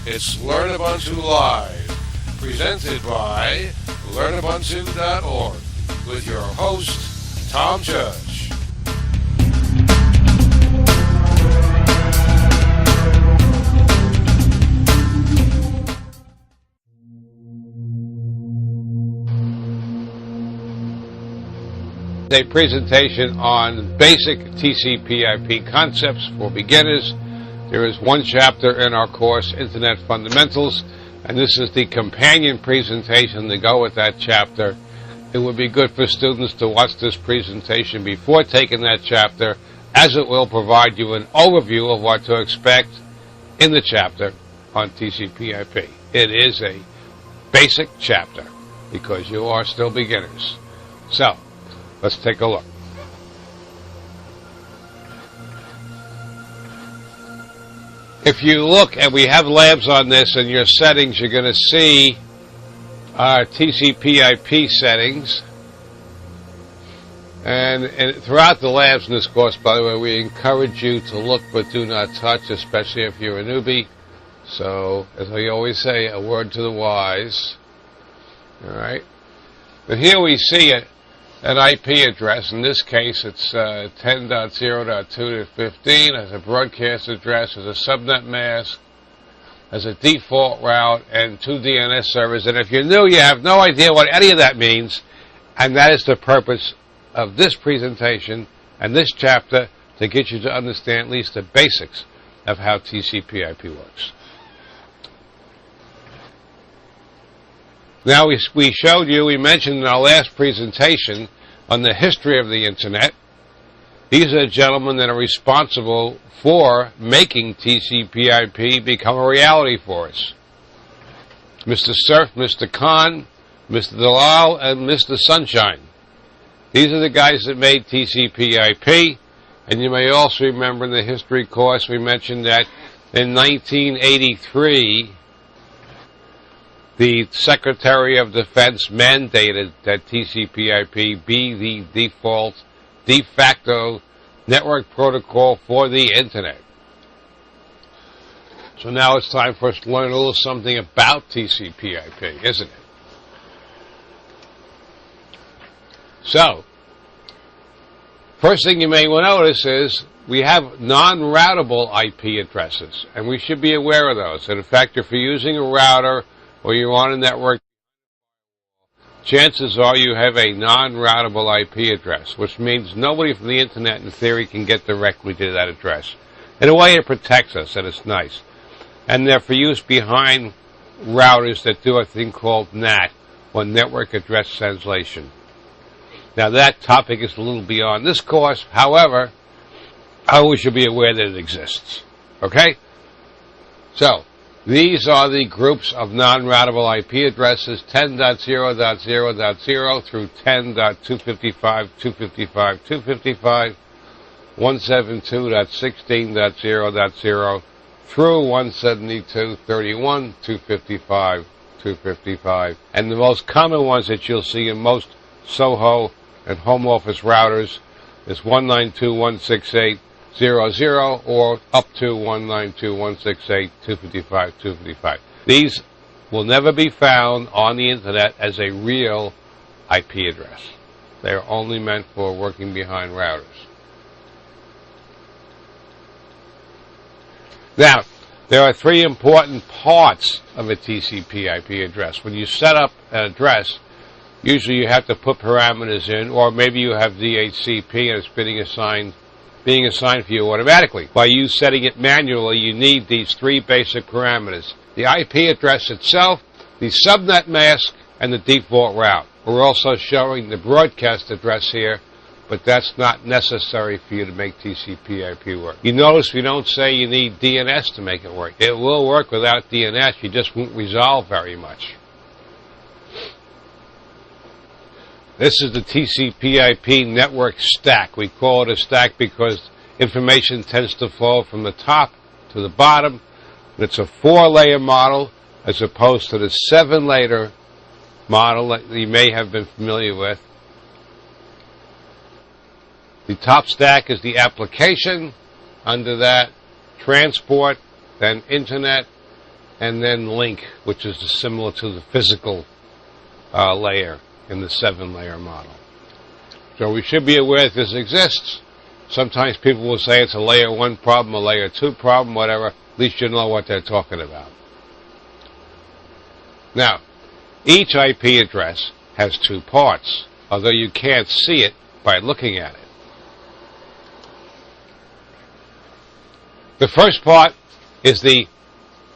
It's Learn Ubuntu Live, presented by LearnUbuntu.org, with your host, Tom Judge. A presentation on basic TCP/IP concepts for beginners. There is one chapter in our course, Internet Fundamentals, and this is the companion presentation to go with that chapter. It would be good for students to watch this presentation before taking that chapter, as it will provide you an overview of what to expect in the chapter on TCP/IP. It is a basic chapter because you are still beginners. So, let's take a look. If you look, and we have labs on this, in your settings, you're going to see our TCP/IP settings. And throughout the labs in this course, by the way, we encourage you to look but do not touch, especially if you're a newbie. So, as I always say, a word to the wise. All right. But here we see it. An IP address. In this case, it's 10.0.2.15 as a broadcast address, as a subnet mask, as a default route, and 2 DNS servers. And if you're new, you have no idea what any of that means, and that is the purpose of this presentation and this chapter, to get you to understand at least the basics of how TCP/IP works. Now, we showed you, we mentioned in our last presentation on the history of the Internet. These are the gentlemen that are responsible for making TCP/IP become a reality for us. Mr. Cerf, Mr. Khan, Mr. Dalal, and Mr. Sunshine. These are the guys that made TCP/IP, and you may also remember in the history course we mentioned that in 1983, the Secretary of Defense mandated that TCP/IP be the default, de facto network protocol for the Internet. So now it's time for us to learn a little something about TCP/IP, isn't it? So, first thing you may notice is we have non-routable IP addresses, and we should be aware of those. And in fact, if you're using a router or you're on a network, chances are you have a non-routable IP address, which means nobody from the Internet, in theory, can get directly to that address. In a way, it protects us, and it's nice. And they're for use behind routers that do a thing called NAT, or Network Address Translation. Now, that topic is a little beyond this course. However, I always should be aware that it exists. Okay? So, these are the groups of non-routable IP addresses, 10.0.0.0 through 10.255.255.255, 172.16.0.0 through 172.31.255.255. And the most common ones that you'll see in most SOHO and home office routers is 192.168.0.0 or up to 192.168.255.255. These will never be found on the Internet as a real IP address. They are only meant for working behind routers. Now, there are three important parts of a TCP/IP address. When you set up an address, usually you have to put parameters in, or maybe you have DHCP and it's being assigned for you automatically. By you setting it manually, you need these three basic parameters: the IP address itself, the subnet mask, and the default route. We're also showing the broadcast address here, but that's not necessary for you to make TCP/IP work. You notice we don't say you need DNS to make it work. It will work without DNS, you just won't resolve very much. This is the TCP/IP network stack. We call it a stack because information tends to flow from the top to the bottom. It's a 4-layer model as opposed to the 7-layer model that you may have been familiar with. The top stack is the application. Under that, transport, then internet, and then link, which is similar to the physical layer in the 7-layer model. So we should be aware that this exists. Sometimes people will say it's a layer 1 problem, a layer 2 problem, whatever. At least you know what they're talking about. Now, each IP address has 2 parts, although you can't see it by looking at it. The first part is the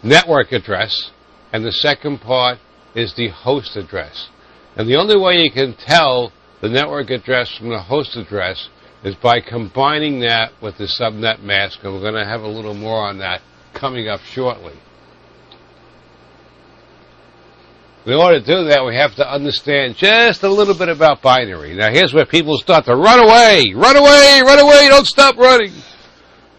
network address, and the second part is the host address. And the only way you can tell the network address from the host address is by combining that with the subnet mask, and we're going to have a little more on that coming up shortly. In order to do that, we have to understand just a little bit about binary. Now, here's where people start to run away, run away, run away, don't stop running.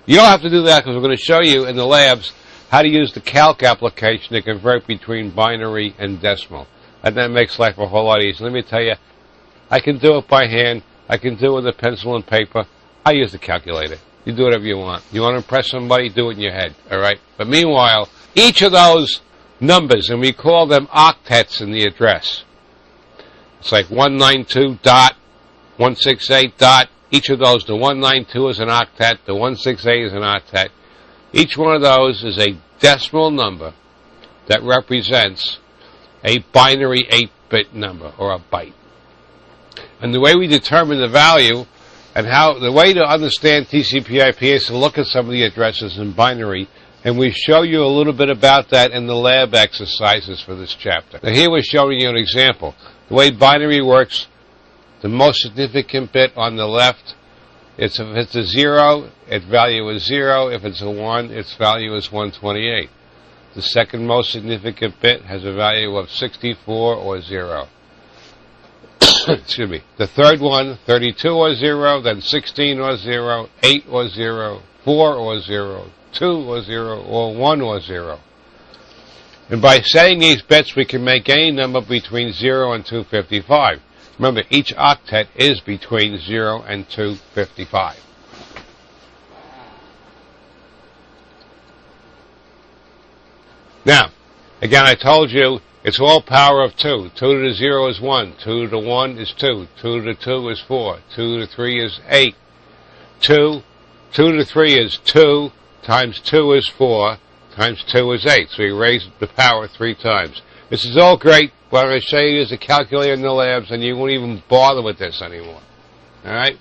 You don't have to do that because we're going to show you in the labs how to use the calc application to convert between binary and decimal. And that makes life a whole lot easier. Let me tell you, I can do it by hand. I can do it with a pencil and paper. I use the calculator. You do whatever you want. You want to impress somebody, do it in your head, all right? But meanwhile, each of those numbers, and we call them octets in the address. It's like 192.168. Each of those, the 192 is an octet, the 168 is an octet. Each one of those is a decimal number that represents a binary 8-bit number, or a byte. And the way we determine the value, and the way to understand TCP/IP is to look at some of the addresses in binary, and we show you a little bit about that in the lab exercises for this chapter. Now here we're showing you an example. The way binary works, the most significant bit on the left, if it's a 0, its value is 0. If it's a 1, its value is 128. The second most significant bit has a value of 64 or 0. Excuse me. The third one, 32 or 0, then 16 or 0, 8 or 0, 4 or 0, 2 or 0, or 1 or 0. And by setting these bits, we can make any number between 0 and 255. Remember, each octet is between 0 and 255. Now, again, I told you, it's all power of 2. 2 to the 0 is 1. 2 to the 1 is 2. 2 to the 2 is 4. 2 to the 3 is 8. 2 to the 3 is 2, times 2 is 4, times 2 is 8. So you raise the power 3 times. This is all great. What I'm going to show you is a calculator in the labs, and you won't even bother with this anymore. All right?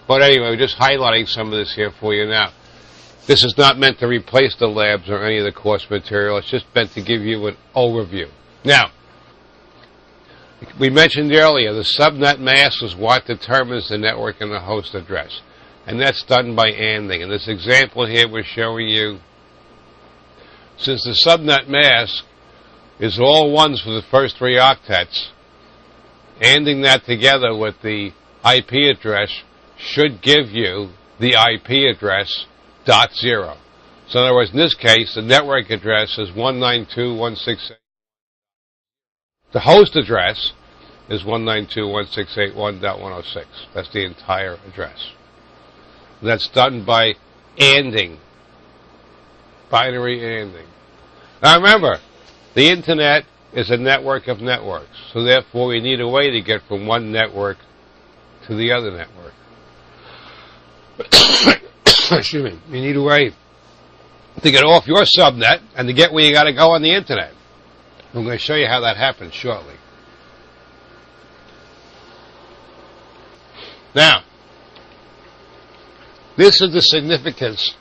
But anyway, we're just highlighting some of this here for you now. This is not meant to replace the labs or any of the course material. It's just meant to give you an overview. Now, we mentioned earlier the subnet mask is what determines the network and the host address. And that's done by ANDing. In this example here, we're showing you, since the subnet mask is all ones for the first 3 octets, ANDing that together with the IP address should give you the IP address .0. So in other words, in this case, the network address is 192.168. The host address is 192.168.1.106. That's the entire address. And that's done by ANDing, binary ANDing. Now remember, the Internet is a network of networks, so therefore we need a way to get from one network to the other network. Excuse me. You need a way to get off your subnet and to get where you got to go on the Internet. I'm going to show you how that happens shortly. Now, this is the significance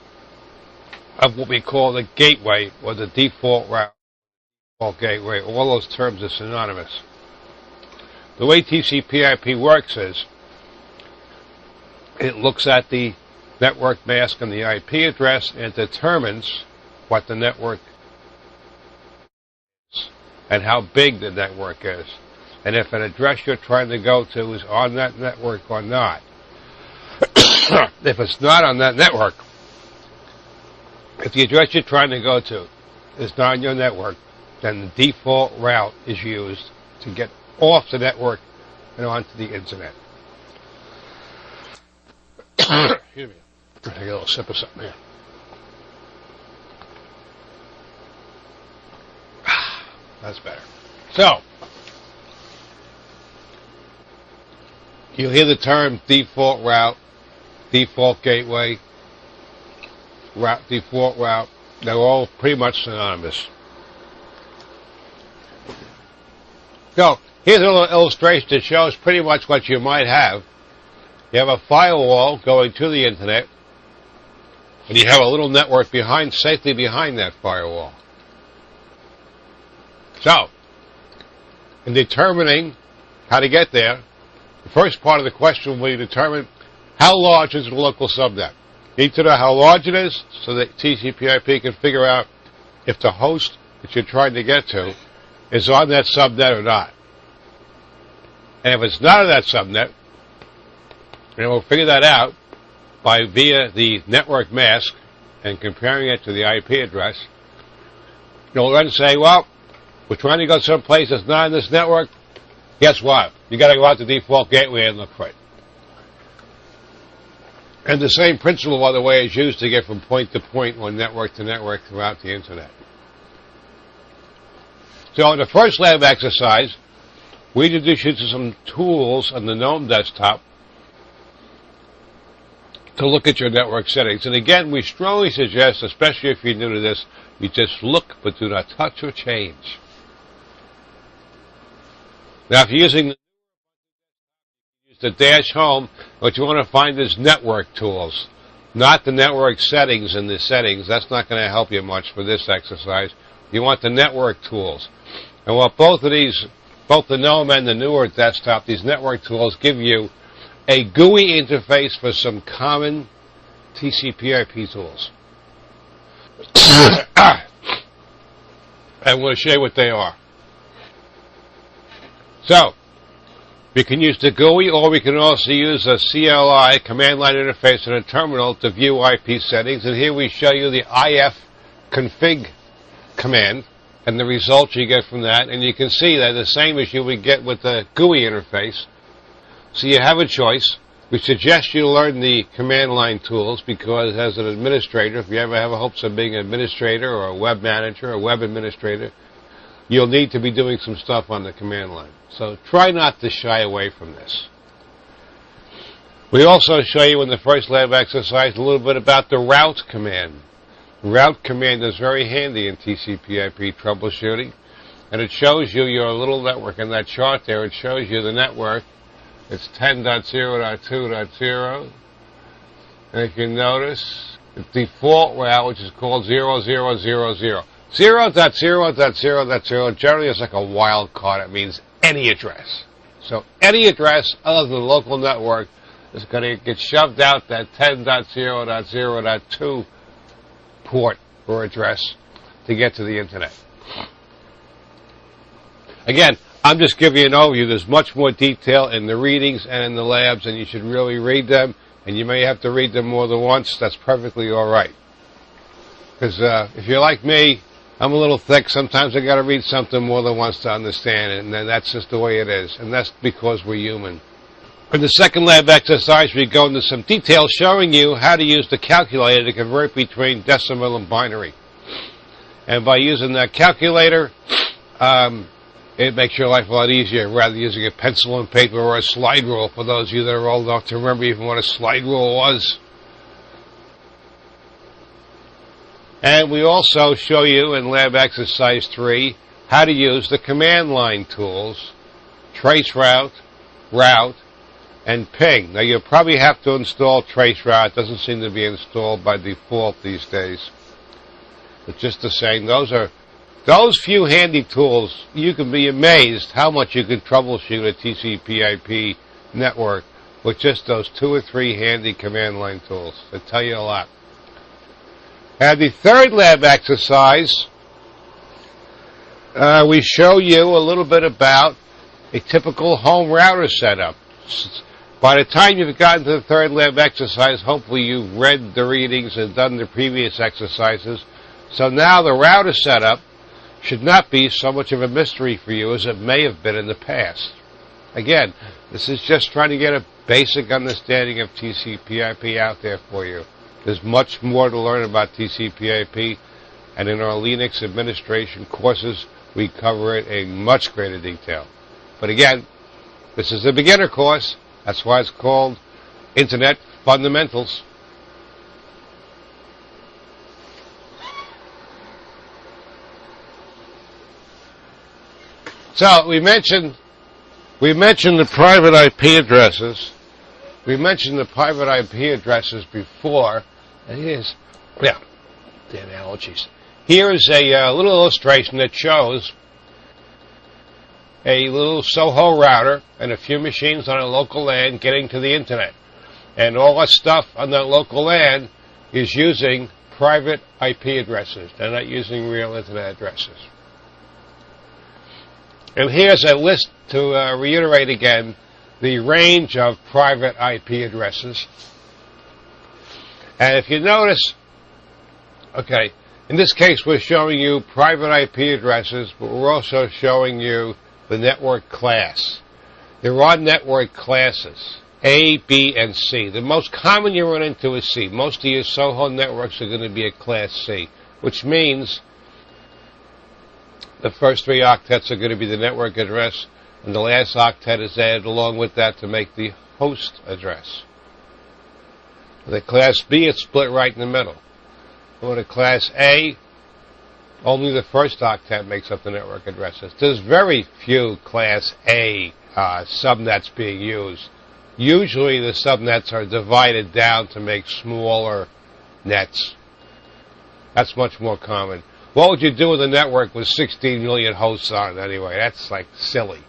of what we call the gateway, or the default route, or gateway. All those terms are synonymous. The way TCP/IP works is it looks at the network mask and the IP address and determines what the network is and how big the network is, and if an address you're trying to go to is on that network or not. If it's not on that network, if the address you're trying to go to is not on your network, then the default route is used to get off the network and onto the Internet. Excuse me. Take a little sip of something here. That's better. So, you'll hear the term default route, default gateway, default route. They're all pretty much synonymous. So, here's a little illustration that shows pretty much what you might have. You have a firewall going to the internet, and you have a little network safely behind that firewall. So, in determining how to get there, the first part of the question will be determine how large is the local subnet. You need to know how large it is so that TCP/IP can figure out if the host that you're trying to get to is on that subnet or not. And if it's not on that subnet, then we'll figure that out via the network mask and comparing it to the IP address. You'll then say, well, we're trying to go someplace that's not in this network. Guess what? You got to go out to the default gateway and look for it. And the same principle, by the way, is used to get from point to point or network to network throughout the internet. So in the first lab exercise, we introduced you to some tools on the GNOME desktop to look at your network settings. And again, we strongly suggest, especially if you're new to this, you just look but do not touch or change. Now, if you're using the dash home, what you want to find is network tools, not the network settings in the settings. That's not going to help you much for this exercise. You want the network tools. And what both of these, both the GNOME and the newer desktop, these network tools give you a GUI interface for some common TCP/IP tools. And we'll show you what they are. So, we can use the GUI, or we can also use a CLI, command line interface, in a terminal to view IP settings. And here we show you the ifconfig command and the results you get from that. And you can see that the same as you would get with the GUI interface. So you have a choice. We suggest you learn the command line tools because as an administrator, if you ever have hopes of being an administrator or a web manager or a web administrator, you'll need to be doing some stuff on the command line. So try not to shy away from this. We also show you in the first lab exercise a little bit about the route command. Route command is very handy in TCP/IP troubleshooting, and it shows you your little network. In that chart there, it shows you the network. It's 10.0.2.0, and if you notice, the default route, which is called 0000. 0.0.0.0 generally is like a wild card. It means any address. So any address other than the local network is going to get shoved out that 10.0.0.2 port or address to get to the internet. Again, I'm just giving you an overview. There's much more detail in the readings and in the labs, and you should really read them. And you may have to read them more than once. That's perfectly all right. Because if you're like me, I'm a little thick. Sometimes I got to read something more than once to understand it, and then that's just the way it is. And that's because we're human. In the second lab exercise, we go into some detail showing you how to use the calculator to convert between decimal and binary. And by using that calculator, it makes your life a lot easier rather than using a pencil and paper or a slide rule, for those of you that are old enough to remember even what a slide rule was. And we also show you in lab exercise 3 how to use the command line tools, traceroute, route, and ping. Now you'll probably have to install traceroute. It doesn't seem to be installed by default these days. But just the same, those few handy tools, you can be amazed how much you can troubleshoot a TCP/IP network with just those 2 or 3 handy command line tools. They tell you a lot. And the third lab exercise, we show you a little bit about a typical home router setup. By the time you've gotten to the third lab exercise, hopefully you've read the readings and done the previous exercises. So now the router setup should not be so much of a mystery for you as it may have been in the past. Again, this is just trying to get a basic understanding of TCP/IP out there for you. There's much more to learn about TCP/IP and in our Linux administration courses, we cover it in much greater detail. But again, this is a beginner course. That's why it's called Internet Fundamentals. So we mentioned the private IP addresses. We mentioned the private IP addresses before. And here's, the analogies. Here is a little illustration that shows a little Soho router and a few machines on a local LAN getting to the internet. And all that stuff on that local LAN is using private IP addresses. They're not using real internet addresses. And here's a list to reiterate again the range of private IP addresses. And if you notice, okay, in this case we're showing you private IP addresses, but we're also showing you the network class. There are network classes, A, B, and C. The most common you run into is C. Most of your Soho networks are going to be a class C, which means the first 3 octets are going to be the network address, and the last octet is added along with that to make the host address. The class B, it's split right in the middle. For the class A, only the first octet makes up the network addresses. There's very few class A subnets being used. Usually the subnets are divided down to make smaller nets. That's much more common. What would you do with a network with 16 million hosts on it anyway? That's like silly.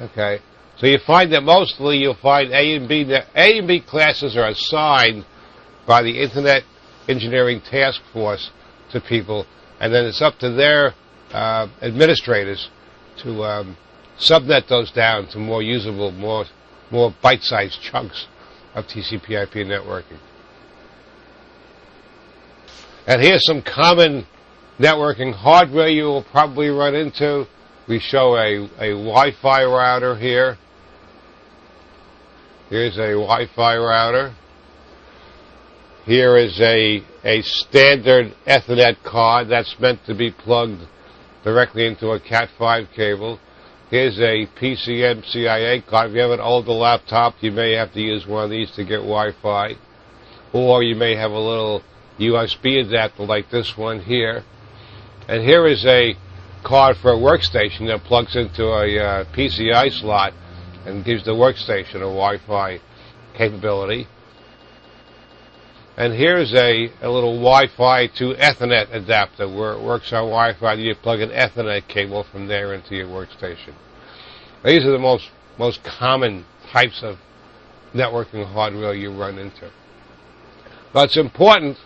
Okay? So you find that mostly you'll find A and B classes are assigned by the Internet Engineering Task Force to people, and then it's up to their administrators to subnet those down to more usable, more bite-sized chunks of TCP/IP networking. And here's some common networking hardware you will probably run into. We show a Wi-Fi router here. Here's a Wi-Fi router. Here is a standard Ethernet card that's meant to be plugged directly into a Cat5 cable. Here's a PCMCIA card. If you have an older laptop, you may have to use one of these to get Wi-Fi. Or you may have a little USB adapter like this one here. And here is a card for a workstation that plugs into a PCI slot and gives the workstation a Wi-Fi capability. And here's a little Wi-Fi to Ethernet adapter where it works on Wi-Fi. You plug an Ethernet cable from there into your workstation. These are the most common types of networking hardware you run into. Now it's important,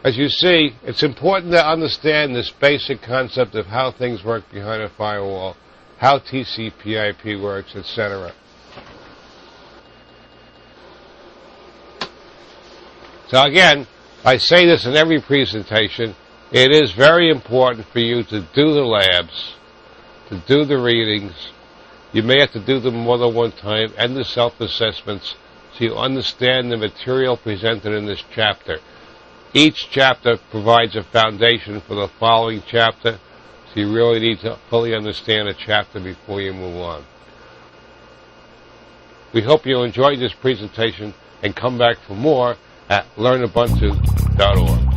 as you see, it's important to understand this basic concept of how things work behind a firewall, how TCP/IP works, etc. So again, I say this in every presentation, it is very important for you to do the labs, to do the readings. You may have to do them more than one time, and the self-assessments, so you understand the material presented in this chapter. Each chapter provides a foundation for the following chapter, so you really need to fully understand a chapter before you move on. We hope you enjoyed this presentation and come back for more at learnubuntu.org.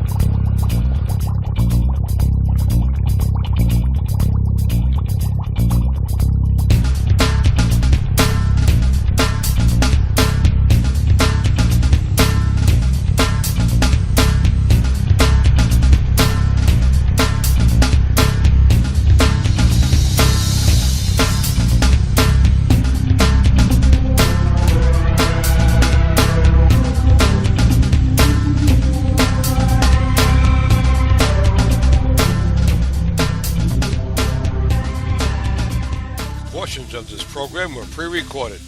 Portions of this program were pre-recorded.